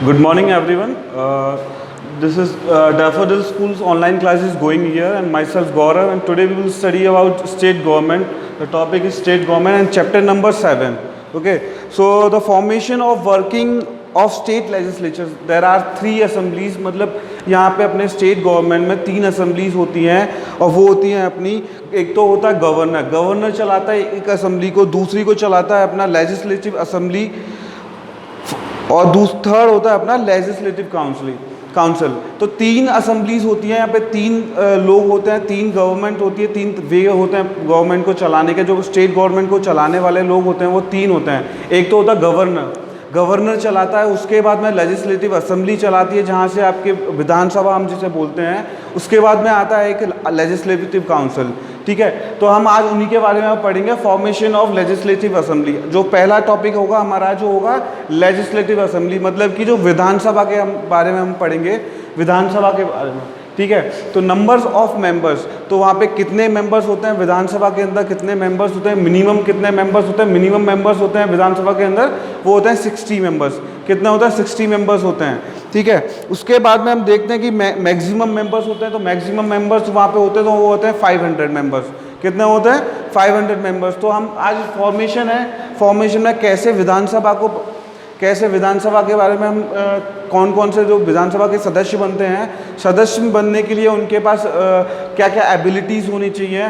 Good morning, everyone. This is Daffodil School's online class is going here, and myself Gaurav, and today we will study about state government. The topic is state government and chapter number 7. Okay, so the formation of working of state legislatures. There are 3 assemblies. मतलब यहाँ पे अपने state government में 3 assemblies होती हैं, और वो होती हैं अपनी, एक तो होता है गवर्नर. गवर्नर चलाता है एक असेंबली को, दूसरी को चलाता है अपना लेजिस्लेटिव असेंबली, और थर्ड होता है अपना लेजिस्लेटिव काउंसिल. तो 3 असेंबलीज होती हैं यहाँ पे, 3 लोग होते हैं, 3 गवर्नमेंट होती है, 3 वे होते हैं गवर्नमेंट को चलाने के. जो स्टेट गवर्नमेंट को चलाने वाले लोग होते हैं वो 3 होते हैं. एक तो होता है गवर्नर चलाता है, उसके बाद में लेजिस्लेटिव असेंबली चलाती है जहाँ से आपके विधानसभा हम जिसे बोलते हैं, उसके बाद में आता है एक लेजिस्लेटिव काउंसिल. ठीक है, तो हम आज उन्हीं के बारे में पढ़ेंगे. फॉर्मेशन ऑफ लेजिस्लेटिव असेंबली, जो पहला टॉपिक होगा हमारा, जो होगा लेजिस्लेटिव असेंबली, मतलब कि जो विधानसभा के बारे में हम पढ़ेंगे, विधानसभा के बारे में. ठीक है, तो नंबर्स ऑफ मेंबर्स, तो वहाँ पे कितने मेंबर्स होते हैं विधानसभा के अंदर, कितने मेंबर्स होते हैं, मिनिमम कितने मेंबर्स होते हैं. मिनिमम मेंबर्स होते हैं विधानसभा के अंदर, वो होते हैं 60 मेंबर्स. कितना होता है? 60 मेंबर्स होते हैं. ठीक है, उसके बाद में हम देखते हैं कि मैक्सिमम मेंबर्स होते हैं. तो मैक्सिमम मेंबर्स वहाँ पे होते हैं, तो वो होते हैं 500 मेंबर्स. कितने होते हैं? 500 मेंबर्स. तो हम आज फॉर्मेशन है, फॉर्मेशन में कैसे विधानसभा के बारे में हम कौन कौन से जो विधानसभा के सदस्य बनते हैं, सदस्य बनने के लिए उनके पास क्या क्या एबिलिटीज़ होनी चाहिए,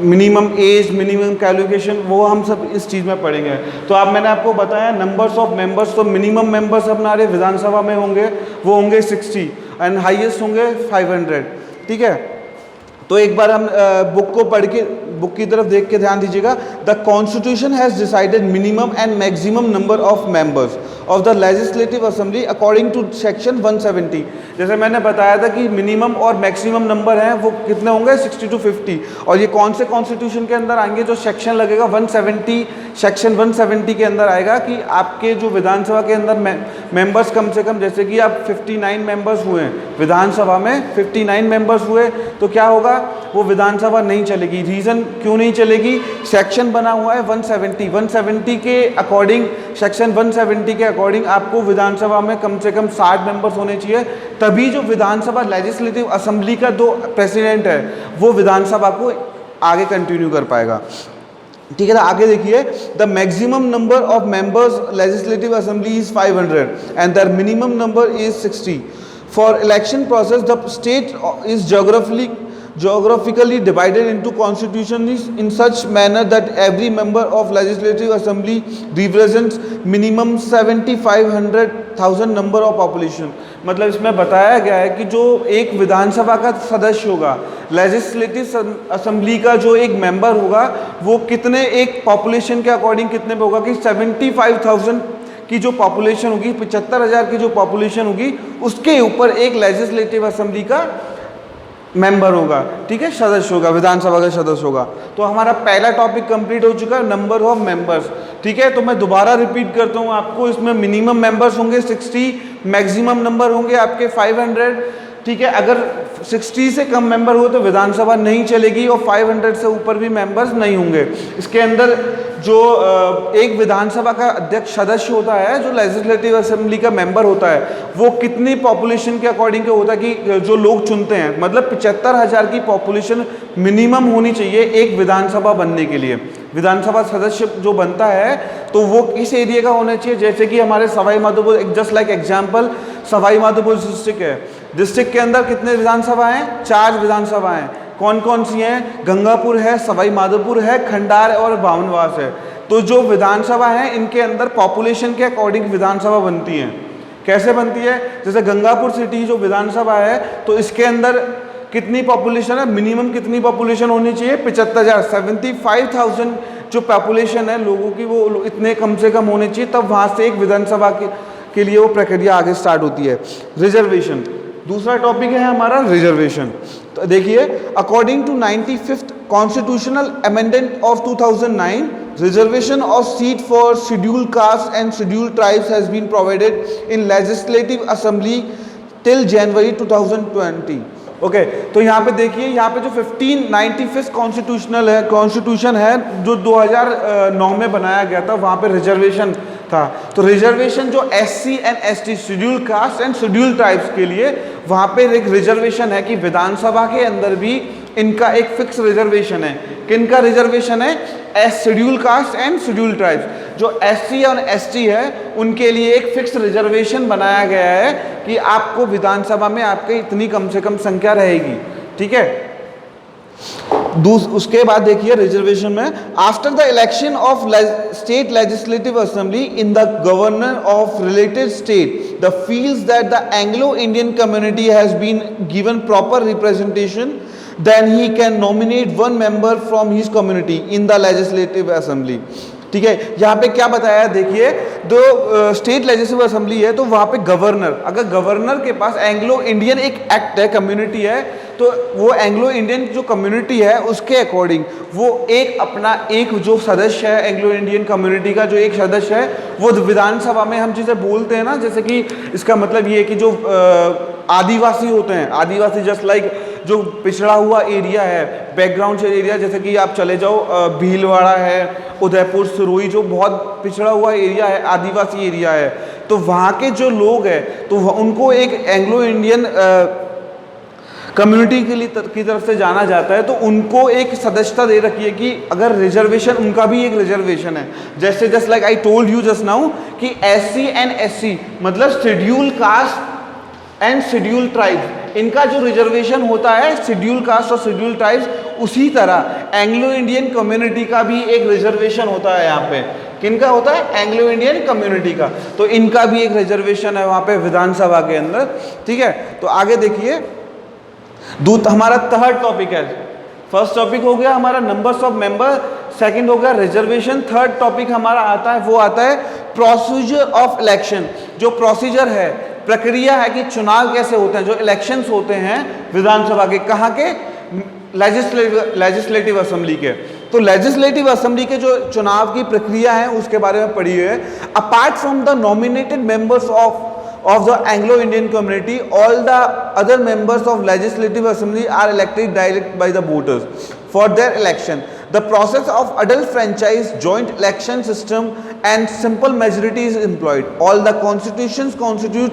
मिनिमम एज, मिनिमम क्वालिफिकेशन, वो हम सब इस चीज़ में पढ़ेंगे. तो अब मैंने आपको बताया नंबर्स ऑफ मेंबर्स. तो मिनिमम मेंबर्स हमारे विधानसभा में होंगे, वो होंगे 60, एंड हाईएस्ट होंगे 500. ठीक है, तो एक बार हम बुक को पढ़ के, बुक की तरफ देख के ध्यान दीजिएगा. The constitution has decided minimum and maximum number of members of the legislative assembly according to section 170. जैसे मैंने बताया था कि मिनिमम और मैक्सिमम नंबर हैं वो कितने होंगे, 60 to 50. और ये कौन से कॉन्स्टिट्यूशन के अंदर आएंगे? जो सेक्शन लगेगा 170, सेक्शन 170 के अंदर आएगा कि आपके जो विधानसभा के अंदर मेंबर्स कम से कम, जैसे कि आप 59 मेंबर्स हुए विधानसभा में, 59 मेंबर्स हुए, तो क्या होगा, वो विधानसभा नहीं चलेगी. रीज़न क्यों नहीं चलेगी? सेक्शन बना हुआ है 170 के अकॉर्डिंग, सेक्शन 170 के अकॉर्डिंग आपको विधानसभा में कम से कम 60 मेंबर्स होने चाहिए, तभी जो विधानसभा लेजिस्लेटिव असेंबली का जो प्रेसिडेंट है वो विधानसभा को आगे कंटिन्यू कर पाएगा. ठीक है, तो आगे देखिए. The maximum number of members legislative assembly is 500 and the minimum number is 60. For election process the state is geographically divided into constitutions in such manner that every member of legislative assembly represents minimum 7,500,000 number of population. मतलब इसमें बताया गया है कि जो एक विधानसभा का सदस्य होगा, लेजिस्लेटिव असेंबली का जो एक मेंबर होगा, वो कितने, एक पॉपुलेशन के अकॉर्डिंग कितने पे होगा कि 75,000 की जो पॉपुलेशन होगी, 75,000 की जो पॉपुलेशन होगी, उसके ऊपर एक लेजिस्लेटिव असेंबली का मेंबर होगा. ठीक है, सदस्य होगा, विधानसभा का सदस्य होगा. तो हमारा पहला टॉपिक कंप्लीट हो चुका है, नंबर ऑफ मेंबर्स. ठीक है, तो मैं दोबारा रिपीट करता हूँ आपको. इसमें मिनिमम मेंबर्स होंगे 60, मैक्सिमम नंबर होंगे आपके 500. ठीक है, अगर 60 से कम मेंबर हो तो विधानसभा नहीं चलेगी, और 500 से ऊपर भी मेंबर्स नहीं होंगे. इसके अंदर जो एक विधानसभा का अध्यक्ष सदस्य होता है, जो लेजिस्लेटिव असेंबली का मेंबर होता है, वो कितनी पॉपुलेशन के अकॉर्डिंग होता है कि जो लोग चुनते हैं, मतलब 75,000 की पॉपुलेशन मिनिमम होनी चाहिए एक विधानसभा बनने के लिए. विधानसभा सदस्य जो बनता है तो वो किस एरिया का होना चाहिए? जैसे कि हमारे Sawai Madhopur, just like example, Sawai Madhopur district है. डिस्ट्रिक्ट के अंदर कितने विधानसभा हैं? 4 विधानसभा हैं. कौन कौन सी हैं? गंगापुर है, सवाई माधोपुर है, खंडार और बावनवास है. तो जो विधानसभा है, इनके अंदर पॉपुलेशन के अकॉर्डिंग विधानसभा बनती है. कैसे बनती है? जैसे गंगापुर सिटी जो विधानसभा है, तो इसके अंदर कितनी पॉपुलेशन है? मिनिमम कितनी पॉपुलेशन होनी चाहिए? 75,000 जो पॉपुलेशन है लोगों की, वो इतने कम से कम होने चाहिए, तब वहाँ से एक विधानसभा के लिए वो प्रक्रिया आगे स्टार्ट होती है. रिजर्वेशन दूसरा टॉपिक है हमारा, रिजर्वेशन. तो देखिए, according to 95th constitutional amendment of 2009, reservation of seat for scheduled caste and scheduled tribes has been provided in legislative assembly till January 2020. Okay, तो यहाँ पे देखिए, यहाँ पे जो 95th कॉन्स्टिट्यूशन है जो 2009 में बनाया गया था, वहाँ पे रिजर्वेशन था। तो रिजर्वेशन जो SC and ST schedule caste and schedule tribes के लिए वहाँ पे एक रिजर्वेशन है कि विधानसभा के अंदर भी इनका एक फिक्स रिजर्वेशन है। किनका रिजर्वेशन है? Schedule caste and schedule tribes. जो SC और ST है उनके लिए एक फिक्स रिजर्वेशन बनाया गया है कि आपको विधानसभा में आपके इतनी कम से कम संख्या रहेगी, ठीक है। उसके बाद देखिए रिजर्वेशन में, after the election of state legislative assembly in the governor of related state the feels that the Anglo Indian community has been given proper representation then he can nominate one member from his community in the legislative assembly. ठीक है, यहाँ पे क्या बताया देखिए, जो state legislative assembly है तो वहाँ पे गवर्नर, अगर गवर्नर के पास एंग्लो इंडियन एक एक्ट है, कम्युनिटी है, तो वो एंग्लो इंडियन जो कम्युनिटी है उसके अकॉर्डिंग वो एक अपना एक जो सदस्य है एंग्लो इंडियन कम्युनिटी का, जो एक सदस्य है वो विधानसभा में हम जिसे बोलते हैं ना, जैसे कि इसका मतलब ये है कि जो आदिवासी होते हैं, आदिवासी जस्ट लाइक जो पिछड़ा हुआ एरिया है, बैकग्राउंड से एरिया, जैसे कि आप चले जाओ भीलवाड़ा है, उदयपुर, सिरोही, जो बहुत पिछड़ा हुआ एरिया है, आदिवासी एरिया है, तो वहाँ के जो लोग हैं तो उनको एक एंग्लो इंडियन कम्युनिटी के लिए की तरफ से जाना जाता है, तो उनको एक सदस्यता दे रखी है कि अगर रिजर्वेशन, उनका भी एक रिजर्वेशन है, जैसे just like I told you just now कि SC एंड SC मतलब schedule caste and schedule tribes, इनका जो रिजर्वेशन होता है शेड्यूल कास्ट और शेड्यूल ट्राइब्स, उसी तरह एंग्लो इंडियन कम्युनिटी का भी एक रिजर्वेशन होता है। यहाँ पे किनका होता है? एंग्लो इंडियन कम्युनिटी का, तो इनका भी एक रिजर्वेशन है वहाँ पे विधानसभा के अंदर, ठीक है। तो आगे देखिए, हमारा थर्ड टॉपिक है, फर्स्ट टॉपिक हो गया हमारा नंबर्स ऑफ मेंबर, सेकंड हो गया रिजर्वेशन, थर्ड टॉपिक हमारा आता है वो आता है प्रोसीजर ऑफ इलेक्शन। जो प्रोसीजर है, प्रक्रिया है कि चुनाव कैसे होते हैं, जो इलेक्शंस होते हैं विधानसभा के, कहाँ के? लेजिस्लेटिव असेंबली के। तो लेजिस्लेटिव असेंबली के जो चुनाव की प्रक्रिया है उसके बारे में पढ़िए। Apart from the nominated members of the Anglo-Indian community, all the other members of Legislative Assembly are elected direct by the voters for their election. The process of adult franchise, joint election system and simple majority is employed. All the constitutions constitute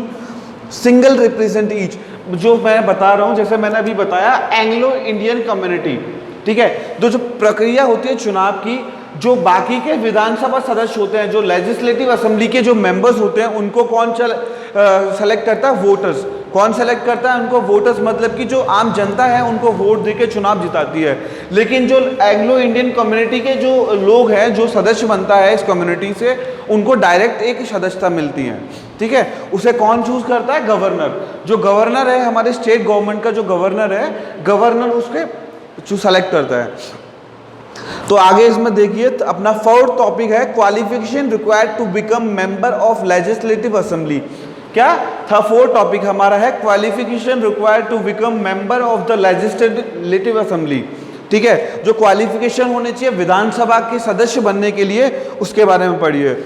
single represent each. जो मैं बता रहा हूँ, जैसे मैंने अभी बताया Anglo Indian community, ठीक है, तो जो प्रक्रिया होती है चुनाव की, जो बाकी के विधानसभा सदस्य होते हैं, जो लेजिस्लेटिव असेंबली के जो मेंबर्स होते हैं, उनको कौन सेलेक्ट करता है? वोटर्स। कौन सेलेक्ट करता है उनको? वोटर्स, मतलब कि जो आम जनता है उनको वोट देके चुनाव जिताती है। लेकिन जो एंग्लो इंडियन कम्युनिटी के जो लोग हैं, जो सदस्य बनता है इस कम्युनिटी से, उनको डायरेक्ट एक सदस्यता मिलती है, ठीक है। उसे कौन चूज करता है? गवर्नर। जो गवर्नर है हमारे स्टेट गवर्नमेंट का, जो गवर्नर है, गवर्नर उसके जो सेलेक्ट करता है। तो आगे इसमें देखिए, तो अपना फोर्थ टॉपिक है qualification required to become member of legislative assembly. क्या था? फोर्थ टॉपिक हमारा है qualification required to become member of the legislative assembly, ठीक है। जो क्वालिफिकेशन होने चाहिए विधानसभा के सदस्य बनने के लिए, उसके बारे में पढ़िए।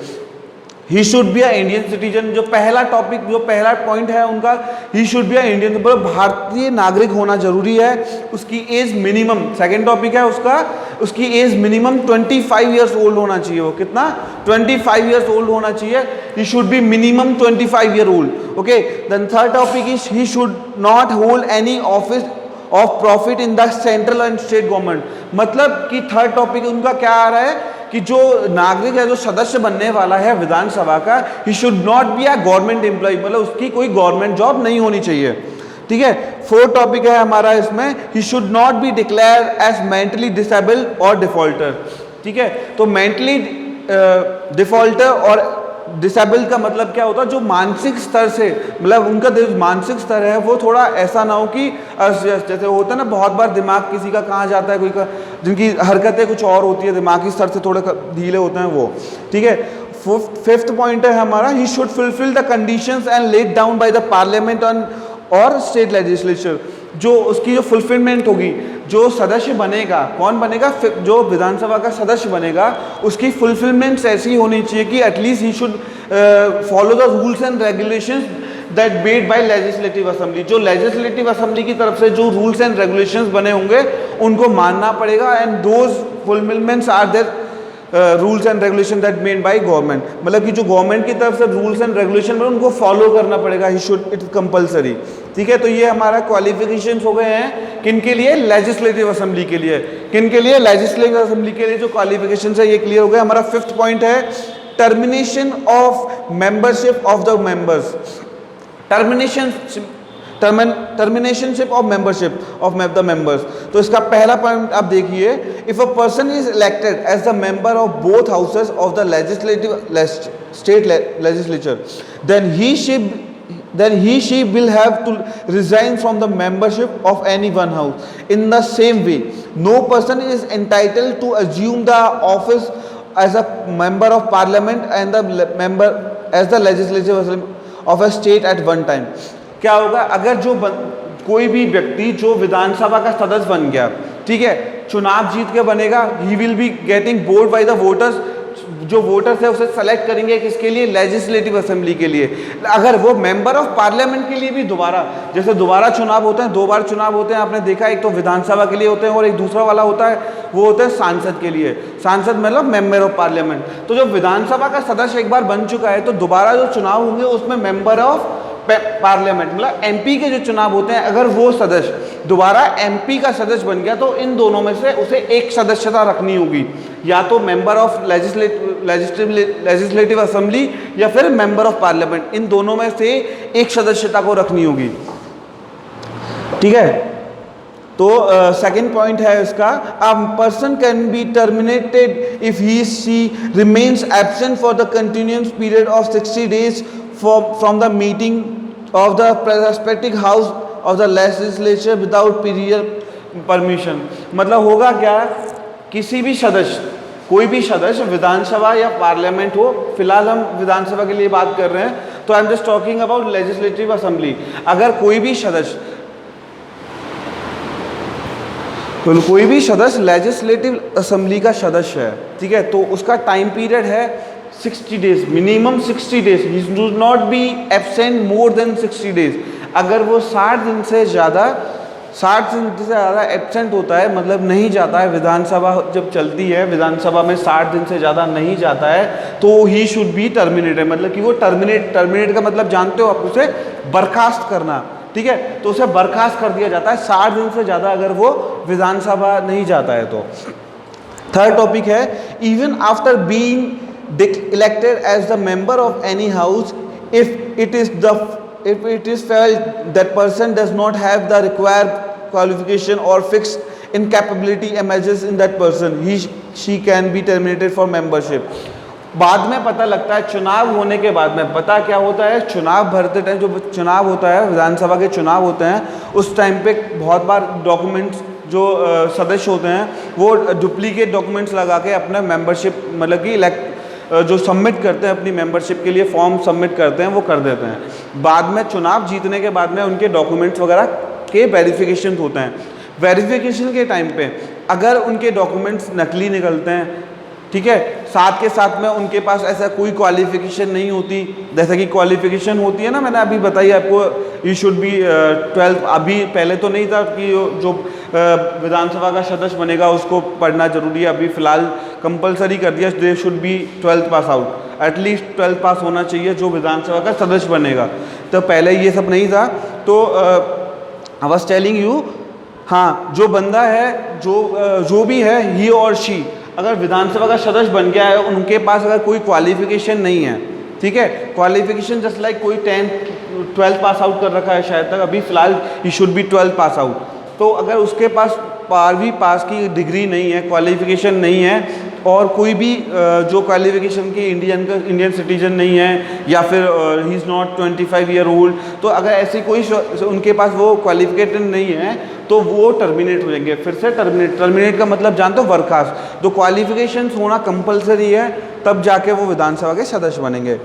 ही should be a Indian citizen. जो पहला टॉपिक, जो पहला पॉइंट है उनका, ही शुड बी अ इंडियन, मतलब भारतीय नागरिक होना जरूरी है। उसकी एज मिनिमम, सेकंड टॉपिक है उसका, उसकी एज मिनिमम 25 ईयर्स ओल्ड होना चाहिए। वो कितना? 25 ईयर्स ओल्ड होना चाहिए। He should be minimum 25 year old, okay. Then third topic is he should not hold any office of profit in the central and state government. मतलब कि third topic उनका क्या आ रहा है कि जो नागरिक है, जो सदस्य बनने वाला है विधानसभा का, he should not be a government employ, मतलब उसकी कोई गवर्नमेंट जॉब नहीं होनी चाहिए, ठीक है। फोर्थ टॉपिक है हमारा इसमें, he should not be declare as mentally disabled और डिफॉल्टर, ठीक है। तो मेंटली डिफॉल्टर और डिसेबल्ड का मतलब क्या होता है? जो मानसिक स्तर से, मतलब उनका जो मानसिक स्तर है वो थोड़ा ऐसा ना हो कि जैसे होता है ना, बहुत बार दिमाग किसी का कहाँ जाता है, कोई का जिनकी हरकतें कुछ और होती है, दिमागी स्तर से थोड़े ढीले होते हैं वो, ठीक है। फिफ्थ पॉइंट है हमारा, he should fulfil the conditions and laid down by the parliament और स्टेट लेजिस्लेचर। जो उसकी जो फुलफिलमेंट होगी, जो सदस्य बनेगा, कौन बनेगा? जो विधानसभा का सदस्य बनेगा, उसकी फुलफिलमेंट्स ऐसी होनी चाहिए कि at least he should follow the rules and regulations that made bye legislative assembly. जो लेजिस्लेटिव असेंबली की तरफ से जो रूल्स एंड रेगुलेशंस बने होंगे उनको मानना पड़ेगा, and those fulfillments are there rules and regulation that made by government, मतलब कि जो गवर्नमेंट की तरफ से रूल्स एंड रेगुलेशन में उनको फॉलो करना पड़ेगा, ही शुड, इट कंपलसरी। ठीक है, तो ये हमारा क्वालिफिकेशंस हो गए हैं किन के लिए, लेजिस्लेटिव असेंबली के लिए। किन के लिए, लेजिस्लेटिव असेंबली के लिए जो क्वालिफिकेशंस है ये क्लियर हो गया। हमारा 5th पॉइंट है termination of membership of the members. Terminationship of membership of the members. तो इसका पहला पॉइंट आप देखिए, if a person is elected as the member of both houses of the legislative state legislature, then he she will have to resign from the membership of any one house. In the same way, no person is entitled to assume the office as a member of parliament and the member as the legislative assembly of a state at one time. क्या होगा अगर कोई भी व्यक्ति जो विधानसभा का सदस्य बन गया, ठीक है, चुनाव जीत के बनेगा, he will be getting vote by the voters. जो वोटर्स है उसे सेलेक्ट करेंगे किसके लिए, लेजिस्लेटिव असेंबली के लिए। अगर वो मेंबर ऑफ पार्लियामेंट के लिए भी दोबारा, जैसे दोबारा चुनाव होते हैं, 2 बार चुनाव होते हैं, आपने देखा, एक तो विधानसभा के लिए होते हैं और एक दूसरा वाला होता है वो होता है सांसद के लिए। सांसद मतलब मेंबर ऑफ पार्लियामेंट। तो जब विधानसभा का सदस्य एक बार बन चुका है तो दोबारा जो चुनाव होंगे उसमें मेंबर ऑफ पार्लियामेंट मतलब एमपी के जो चुनाव होते हैं, अगर वो सदस्य दोबारा एमपी का सदस्य बन गया तो इन दोनों में से उसे एक सदस्यता रखनी होगी, या तो मेंबर ऑफ लेजिस्लेटिव असेंबली या फिर मेंबर ऑफ पार्लियामेंट। इन दोनों में से एक सदस्यता को रखनी होगी। ठीक है, तो सेकंड पॉइंट है इसका, a person can be terminated if he she remains absent for the continuous period of 60 days from the meeting of the respective house of the legislature without period permission। मतलब होगा क्या, किसी भी सदस्य, कोई भी सदस्य विधानसभा या पार्लियामेंट हो, फिलहाल हम विधानसभा के लिए बात कर रहे हैं, तो I am just talking about legislative assembly. अगर कोई भी सदस्य लेजिस्लेटिव असेंबली का सदस्य है, ठीक है, तो उसका टाइम पीरियड है 60 days, minimum 60 days, he do not be absent more than 60 days। अगर वो 60 दिन से ज़्यादा एब्सेंट होता है, मतलब नहीं जाता है, विधानसभा जब चलती है विधानसभा में 60 दिन से ज़्यादा नहीं जाता है, तो ही शुड बी टर्मिनेटेड। मतलब कि वो टर्मिनेट का मतलब जानते हो आप, उसे बर्खास्त करना। ठीक है, तो उसे बर्खास्त कर दिया जाता है 60 दिन से ज़्यादा अगर वो विधानसभा नहीं जाता है तो। थर्ड टॉपिक है, even after being elected as the member of any house, if it is felt that person does not have the required qualification or fixed incapability emerges in that person, she can be terminated for membership। बाद में पता लगता है, चुनाव होने के बाद में पता क्या होता है, चुनाव भरते टाइम, जो चुनाव होता है, विधानसभा के चुनाव होते हैं, उस टाइम पे बहुत बार डॉक्यूमेंट्स जो सदस्य होते हैं वो डुप्लीकेट डॉक्यूमेंट्स लगा के अपना मेंबरशिप मतलब कि जो सबमिट करते हैं अपनी मेंबरशिप के लिए फॉर्म सबमिट करते हैं वो कर देते हैं। बाद में चुनाव जीतने के बाद में उनके डॉक्यूमेंट्स वगैरह के वेरिफिकेशन होते हैं। वेरिफिकेशन के टाइम पे अगर उनके डॉक्यूमेंट्स नकली निकलते हैं, ठीक है, साथ के साथ में उनके पास ऐसा कोई क्वालिफिकेशन नहीं होती, जैसा कि क्वालिफिकेशन होती है ना, मैंने अभी बताई आपको, यू शुड बी 12। अभी पहले तो नहीं था कि जो विधानसभा का सदस्य बनेगा उसको पढ़ना जरूरी है, अभी फ़िलहाल कंपलसरी कर दिया, they should be 12th pass out, at least 12th पास होना चाहिए जो विधानसभा का सदस्य बनेगा। तो पहले ये सब नहीं था। तो आई वाज टेलिंग यू, हाँ, जो बंदा है, जो भी है, ही और शी अगर विधानसभा का सदस्य बन गया है, उनके पास अगर कोई क्वालिफिकेशन नहीं है, ठीक है, क्वालिफिकेशन जस्ट लाइक कोई 12th पास आउट कर रखा है शायद तक, अभी फ़िलहाल ही should B 12th pass out. तो अगर उसके पास 12वीं पास की डिग्री नहीं है, क्वालिफिकेशन नहीं है, और कोई भी जो क्वालिफिकेशन की इंडियन सिटीजन नहीं है, या फिर he is not 25 year old, तो अगर ऐसी कोई उनके पास वो क्वालिफिकेशन नहीं है तो वो टर्मिनेट हो जाएंगे। फिर से टर्मिनेट का मतलब जानते हो, बर्खास्त। तो क्वालिफिकेशंस होना कंपलसरी है, तब जाके वो विधानसभा के सदस्य बनेंगे।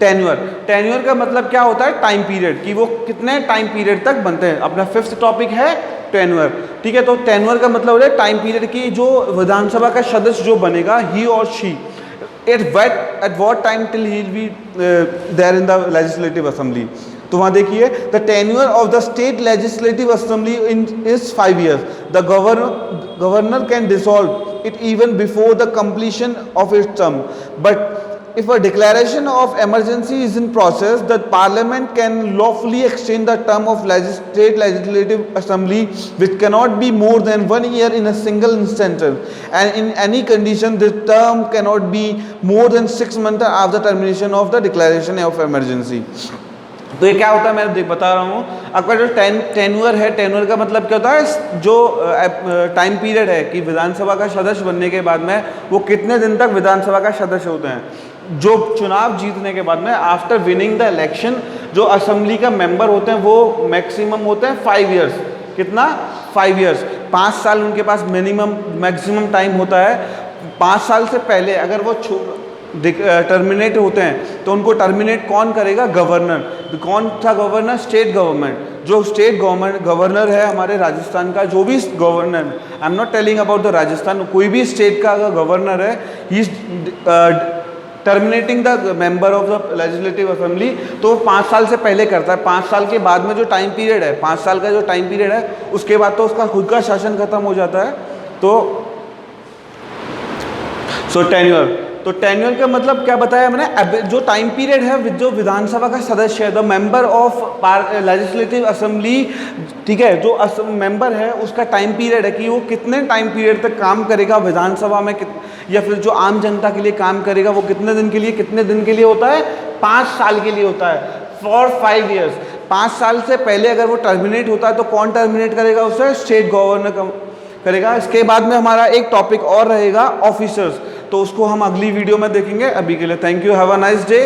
टेन्योर का मतलब क्या होता है, टाइम पीरियड, कि वो कितने टाइम पीरियड तक बनते हैं। अपना 5th टॉपिक है टेन्योर, ठीक है। तो टेन्योर का मतलब होता है टाइम पीरियड की, जो विधानसभा का सदस्य जो बनेगा, ही और she, at what time till he will be there in the legislative assembly। तो वहाँ देखिए, the tenure of the state legislative assembly is 5 years। The governor can dissolve it even before the completion of its term. But if a declaration of emergency is in process, the Parliament can lawfully extend the term of state legislative assembly, which cannot be more than 1 year in a single instance, and in any condition, the term cannot be more than 6 months after termination of the declaration of emergency. तो ये क्या होता है, मैं बता रहा हूँ आपका जो टेन्योर है, टेन्योर का मतलब क्या होता है, जो टाइम पीरियड है कि विधानसभा का सदस्य बनने के बाद में वो कितने दिन तक विधानसभा का सदस्य होते हैं। जो चुनाव जीतने के बाद में आफ्टर विनिंग द इलेक्शन जो असेंबली का मेंबर होते हैं वो मैक्सिमम होते हैं 5 इयर्स। कितना? 5 इयर्स, 5 साल उनके पास मिनिमम मैक्सिमम टाइम होता है। 5 साल से पहले अगर वो टर्मिनेट होते हैं तो उनको टर्मिनेट कौन करेगा? गवर्नर। कौन सा गवर्नर? State government. जो स्टेट गवर्नर है हमारे राजस्थान का, जो भी governor, I am not telling about the Rajasthan, कोई भी स्टेट का अगर गवर्नर है, he is terminating the member of the legislative assembly, तो 5 साल से पहले करता है। 5 साल के बाद में जो टाइम पीरियड है, 5 साल का जो टाइम पीरियड है, उसके बाद तो उसका खुद का शासन खत्म हो जाता है। तो टेन्योर, तो टेन्योर का मतलब क्या बताया मैंने? जो टाइम पीरियड है जो विधानसभा का सदस्य है, the member of legislative assembly, ठीक है, जो मेंबर है उसका टाइम पीरियड है कि वो कितने टाइम पीरियड तक काम करेगा विधानसभा में, या फिर जो आम जनता के लिए काम करेगा वो कितने दिन के लिए होता है? 5 साल के लिए होता है, फॉर 5 इयर्स। 5 साल से पहले अगर वो टर्मिनेट होता है तो कौन टर्मिनेट करेगा उसे? स्टेट गवर्नर करेगा। इसके बाद में हमारा एक टॉपिक और रहेगा, ऑफिसर्स, तो उसको हम अगली वीडियो में देखेंगे। अभी के लिए thank you, have a nice day.